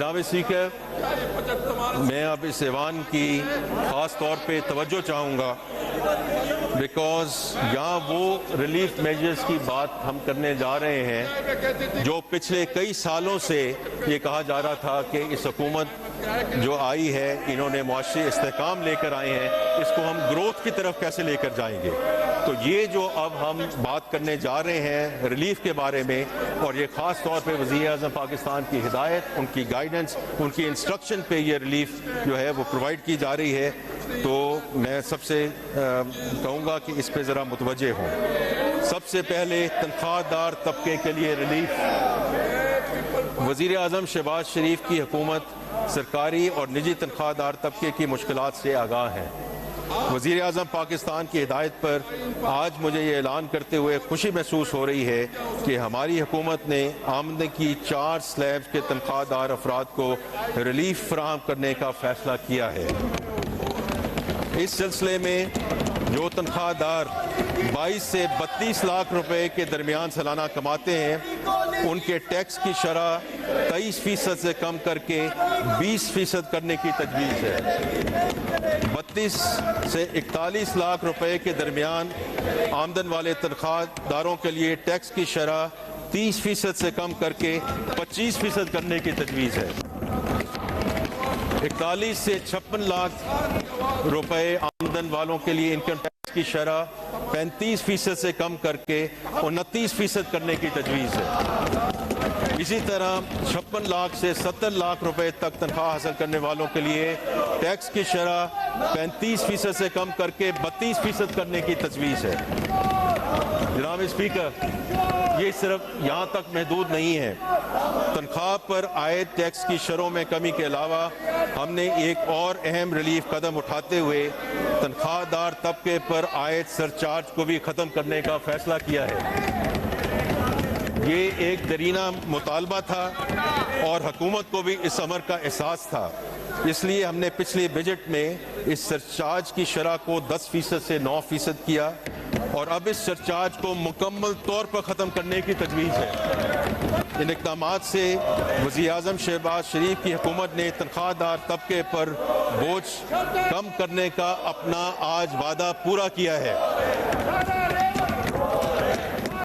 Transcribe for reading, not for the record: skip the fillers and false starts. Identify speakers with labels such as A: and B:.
A: جناب اسپیکر، میں اب اس ایوان کی خاص طور پہ توجہ چاہوں گا بیکاز یہاں وہ ریلیف میجرز کی بات ہم کرنے جا رہے ہیں جو پچھلے کئی سالوں سے یہ کہا جا رہا تھا کہ اس حکومت جو آئی ہے انہوں نے معاشی استحکام لے کر آئے ہیں، اس کو ہم گروتھ کی طرف کیسے لے کر جائیں گے۔ تو یہ جو اب ہم بات کرنے جا رہے ہیں ریلیف کے بارے میں، اور یہ خاص طور پہ وزیر اعظم پاکستان کی ہدایت، ان کی گائیڈنس، ان کی انسٹرکشن پہ یہ ریلیف جو ہے وہ پرووائڈ کی جا رہی ہے، تو میں سب سے کہوں گا کہ اس پہ ذرا متوجہ ہوں۔ سب سے پہلے تنخواہ دار طبقے کے لیے ریلیف۔ وزیر اعظم شہباز شریف کی حکومت سرکاری اور نجی تنخواہ دار طبقے کی مشکلات سے آگاہ ہے۔ وزیر اعظم پاکستان کی ہدایت پر آج مجھے یہ اعلان کرتے ہوئے خوشی محسوس ہو رہی ہے کہ ہماری حکومت نے آمدنی کی 4 سلیبز کے تنخواہ دار افراد کو ریلیف فراہم کرنے کا فیصلہ کیا ہے۔ اس سلسلے میں جو تنخواہ دار 22 سے 32 لاکھ روپے کے درمیان سالانہ کماتے ہیں، ان کے ٹیکس کی شرح 23% سے کم کر کے 20% کرنے کی تجویز ہے۔ 32 سے 41 لاکھ روپے کے درمیان آمدن والے تنخواہ داروں کے لیے ٹیکس کی شرح 30% سے کم کر کے 25% کرنے کی تجویز ہے۔ 41 سے 56 لاکھ روپے آمدن والوں کے لیے انکم ٹیکس کی شرح 35% سے کم کر کے 29% کرنے کی تجویز ہے۔ اسی طرح 56 لاکھ سے 70 لاکھ روپے تک تنخواہ حاصل کرنے والوں کے لیے ٹیکس کی شرح 35% سے کم کر کے 32% کرنے کی تجویز ہے۔ جناب اسپیکر، یہ صرف یہاں تک محدود نہیں ہے۔ تنخواہ پر عائد ٹیکس کی شرحوں میں کمی کے علاوہ ہم نے ایک اور اہم ریلیف قدم اٹھاتے ہوئے تنخواہ دار طبقے پر عائد سرچارج کو بھی ختم کرنے کا فیصلہ کیا ہے۔ یہ ایک دیرینہ مطالبہ تھا اور حکومت کو بھی اس امر کا احساس تھا، اس لیے ہم نے پچھلے بجٹ میں اس سرچارج کی شرح کو 10% سے 9% کیا، اور اب اس سرچارج کو مکمل طور پر ختم کرنے کی تجویز ہے۔ ان اقدامات سے وزیر اعظم شہباز شریف کی حکومت نے تنخواہ دار طبقے پر بوجھ کم کرنے کا اپنا آج وعدہ پورا کیا ہے۔